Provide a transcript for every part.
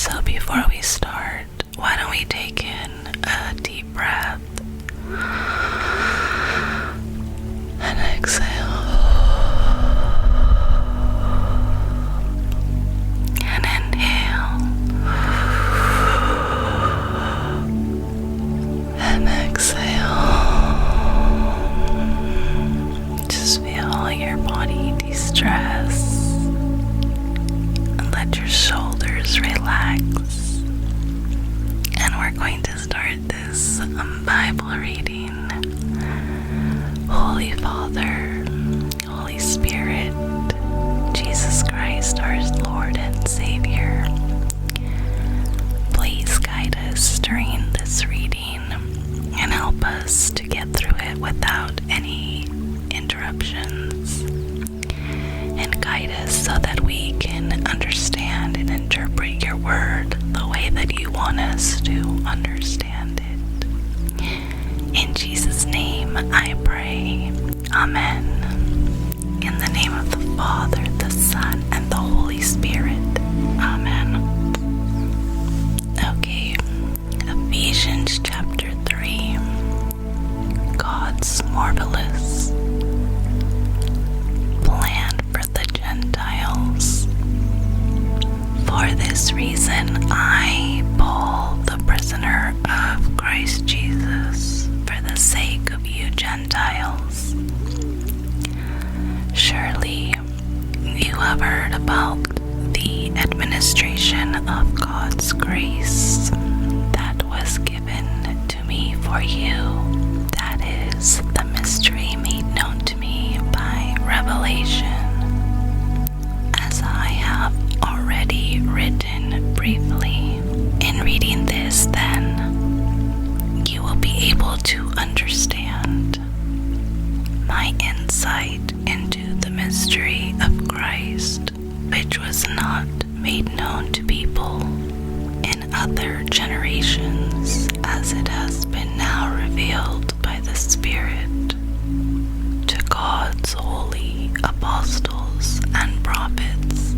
So before we start, why don't we take in a deep breath and exhale, and inhale and exhale. Just feel your body de-stress and let your shoulders relax. And we're going to start this Bible reading. Holy Father, Holy Spirit, Jesus Christ, our Lord and Savior, please guide us during this reading and help us to get through it without any interruptions. And guide us so that we can understand and interpret your word the way that you want us to understand it. In Jesus' name I pray. Amen. In the name of the Father, the Son, and the Holy Spirit. Amen. Okay, Ephesians chapter 3. God's marvelous plan for the Gentiles. For this reason, I, Paul, the prisoner of Christ Jesus, for the sake of you Gentiles. Surely you have heard about the administration of God's grace that was given to me for you. That is the mystery made known to me by revelation. As I have already written briefly. In reading this, then, you will be able to understand my insight into the mystery of Christ, which was not made known to people in other generations, as it has been now revealed by the Spirit to God's holy apostles and prophets.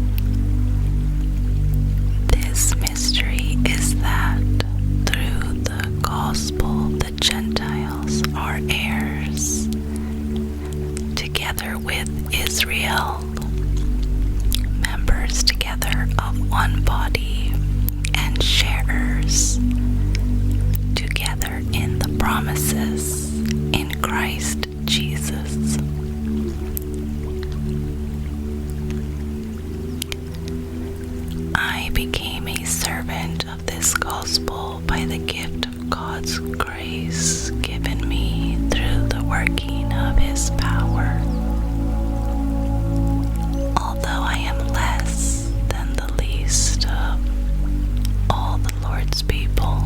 This mystery is that through the gospel the Gentiles are heirs, together with Israel, members together of one body, and sharers together in the promises in Christ Jesus. I became a servant of this gospel by the gift of God's grace given me through the working of His power. Although I am less than the least of all the Lord's people,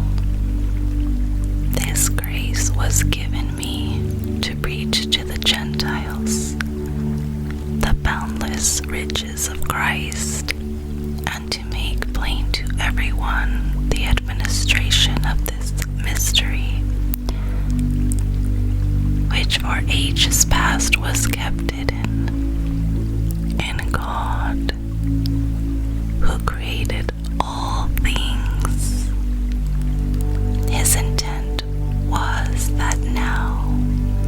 this grace was given me to preach to the Gentiles the boundless riches of Christ, and to make plain to everyone the administration of this mystery, which for ages past was kept hidden in God, who created all things. His intent was that now,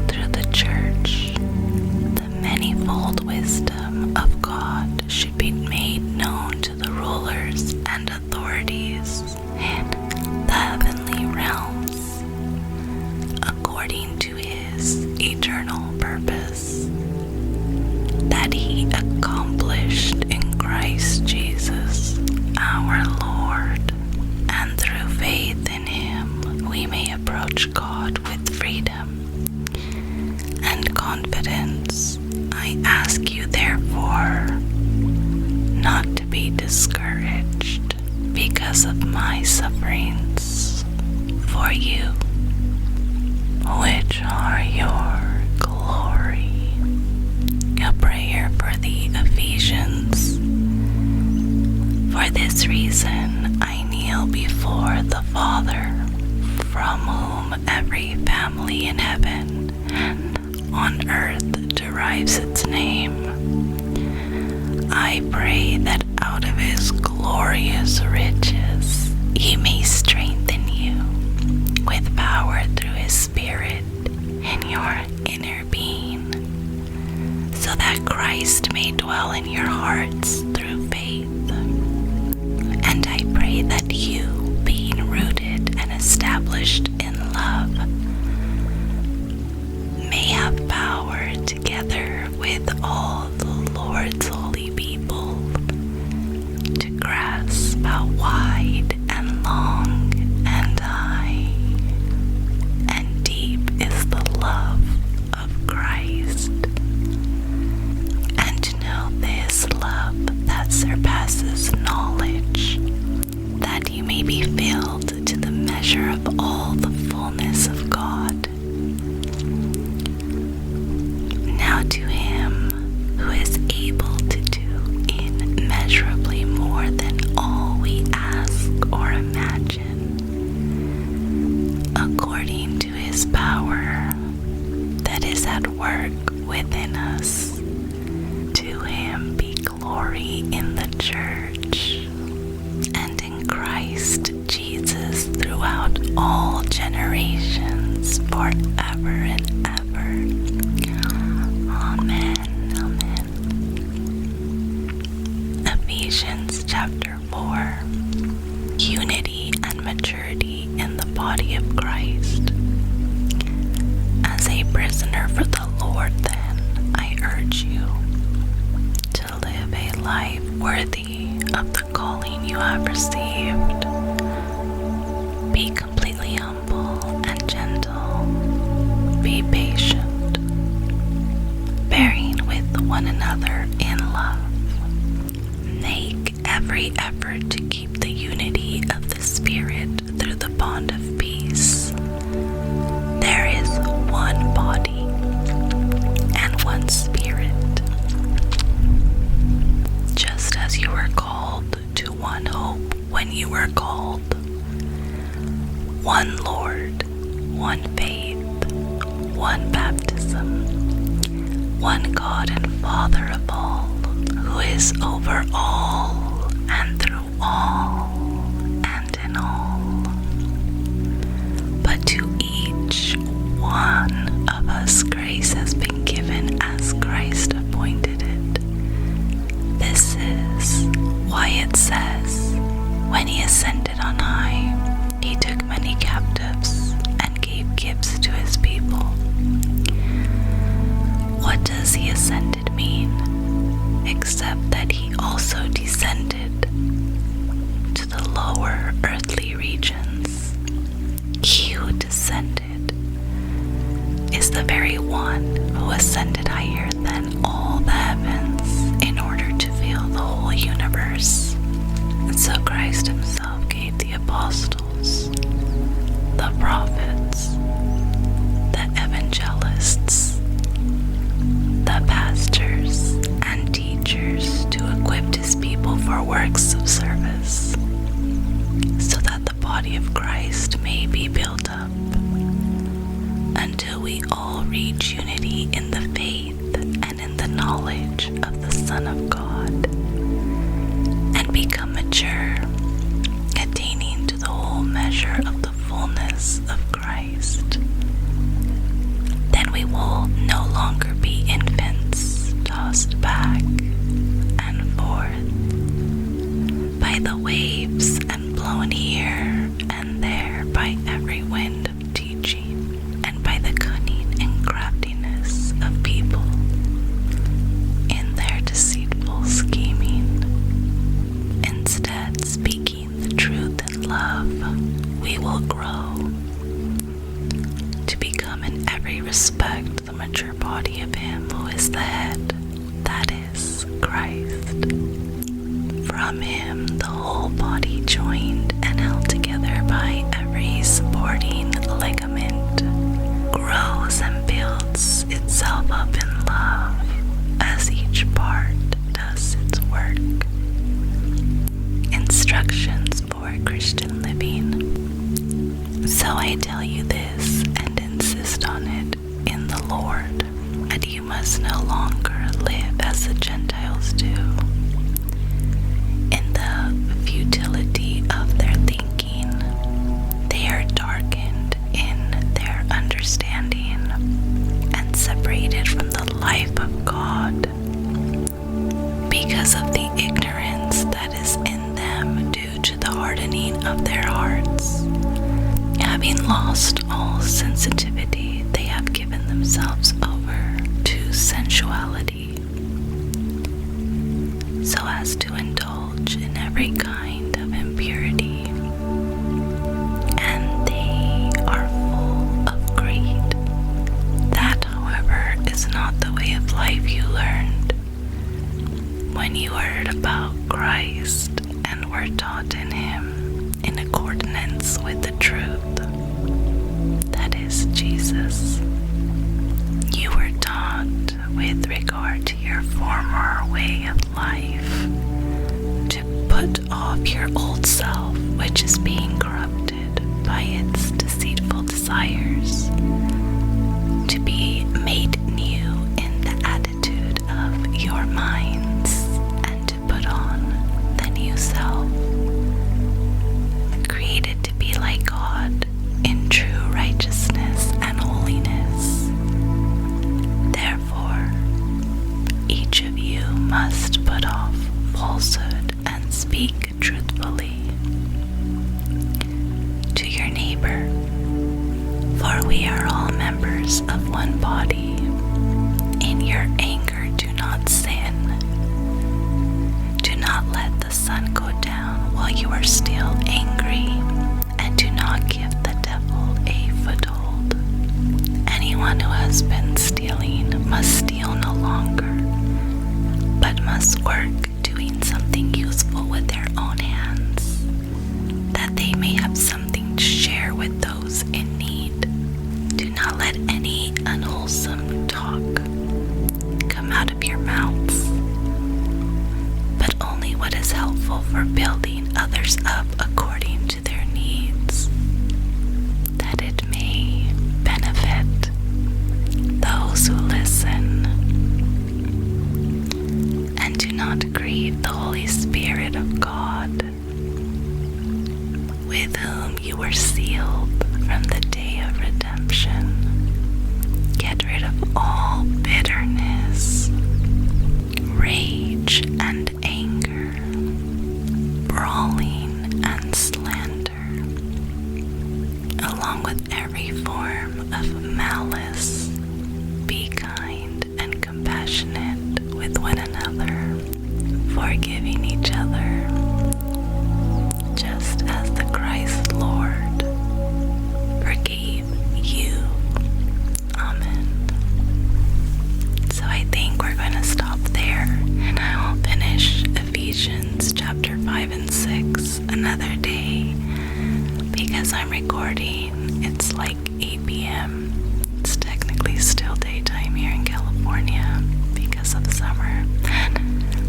through the church, the manifold wisdom of God should be made known to the rulers and authorities in the heavenly realms, according to His eternal purpose, that He accomplished in Christ Jesus our Lord, and through faith in Him we may approach God with freedom and confidence. I ask you therefore not to be discouraged because of my sufferings for you, which are your glory. A prayer for the Ephesians. For this reason I kneel before the Father, from whom every family in heaven and on earth derives its name. I pray that out of His glorious riches hearts through faith. And I pray that you, being rooted and established in love, may have power together with all the Lord's holy people to grasp how wide and long and high and deep is the love of Christ, and to know this love that surpasses knowledge, that you may be filled to the measure of all the fullness of God. Now to Him who is able to do immeasurably more than all we ask or imagine, according to His power that is at work within us, to Him be glory in the church and in Christ Jesus throughout all generations, forever and ever. Amen. Amen. Ephesians chapter 4. Unity and maturity in the body of Christ. As a prisoner for the Lord, then, I urge you to live a life worthy of the calling you have received. Be completely humble and gentle. Be patient, bearing with one another in love. Make every effort to keep the unity of the Spirit through the bond of peace. There is one body and one Spirit, just as you were called to one hope when you were called. One Lord, one faith, one baptism, one God and Father of all, who is over all and through all and in all. But to each one of us grace has been given as Christ appointed it. This is why it says, when He ascended on high, He took many captives and gave gifts to His people. What does He ascended mean, except that He also descended to the lower earthly regions? He who descended is the very one who ascended higher than all the heavens in order to fill the whole universe. And so Christ Himself gave the apostles, the prophets, the evangelists, the pastors, and teachers to equip His people for works of service, so that the body of Christ may be built up until we all reach unity in the faith and in the knowledge of the Son of God, and become mature, attaining to the whole measure of the fullness of Christ. Then we will no longer be infants, tossed back and forth by the waves and blown here and there by every wind of teaching, and by the cunning and craftiness of people in their deceitful scheming. Instead, speaking the truth in love, we will grow to become in every respect the mature body of Him who is the head, that is, Christ. From Him the whole body, joined and held together by every supporting ligament, grows and builds itself up in love as each part does its work. Instructions for Christian living. So I tell you this and insist on it in the Lord, that you must no longer live as the Gentiles do, in the futility of their thinking. They are darkened in their understanding and separated from the life of God because of of their hearts. Having lost all sensitivity, they have given themselves over to sensuality, so as to indulge in every kind of impurity, and they are full of greed. That, however, is not the way of life you learned when you heard about Christ and were taught in Him in accordance with the truth, that is Jesus. You were taught with regard to your former way of life to put off your old self, which is being corrupted by its deceitful desires, to be made new in the attitude of your minds, and to put on the new self, created to be like God in true righteousness and holiness. Therefore, each of you must put off falsehood and speak truthfully to your neighbor, for we are all members of one body. In your anger, do not sin. Do not let the sun go down while you are still angry, and do not give the devil a foothold. Anyone who has been stealing must steal no longer, but must work, doing something useful with their own hands, that they may have something to share with those in need. Do not let any unwholesome talk come out of your mouths, but only what is helpful for building others up according to their needs, that it may benefit those who listen. And do not grieve the Holy Spirit of God, with whom you were sealed from the day of redemption. Get rid of all bitterness, rage and anger, brawling and slander, along with every form of malice. Be kind and compassionate with one another, forgiving each other, just as the Christ Lord forgave you. Amen. So I think we're going to stop there, and I will finish Ephesians chapter 5 and 6 another day, because I'm recording. It's like 8 p.m. It's technically still daytime here in California because of summer.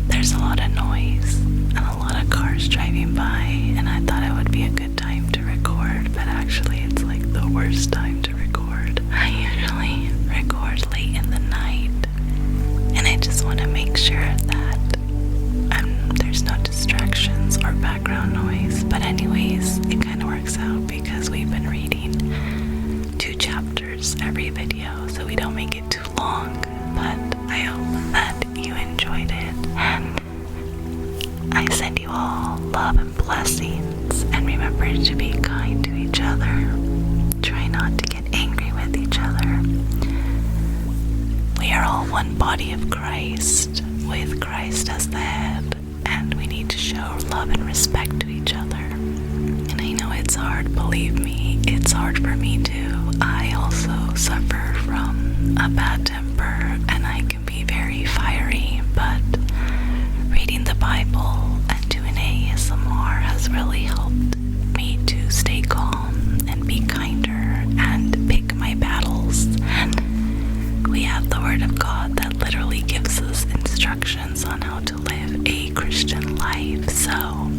There's a lot of noise and a lot of cars driving by, and I thought it would be a good time to record, but actually it's like the worst time to record. I usually record late in the night, and I just want to make sure that there's no distractions or background noise. But anyways, it kind of works out because we've been reading 2 chapters every video, so we don't make it too long. But I hope that you enjoyed it, and I send you all love and blessings, and remember to be kind to each other. Try not to get angry with each other. We are all one body of Christ, with Christ as the head, and we need to show love and respect to each other. And I know it's hard, believe me, it's hard for me too. I also suffer from a bad temper, and I can be very fiery, but reading the Bible and doing ASMR has really helped me to stay calm and be kinder and pick my battles. And we have the Word of God that literally gives us instructions on how to live a Christian life. So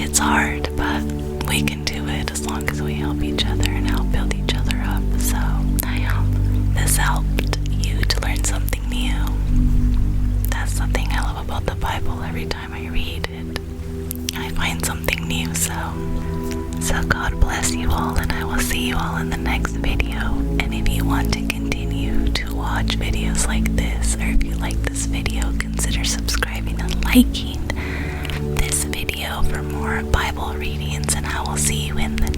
it's hard, but we can do it as long as we help each other and help build each other up. So I hope this helped you to learn something new. That's the thing I love about the Bible. Every time I read it, I find something new. So God bless you all, and I will see you all in the next video. And if you want to continue to watch videos like this, or if you like this video, consider subscribing and liking this video for more Bible readings, and I will see you in the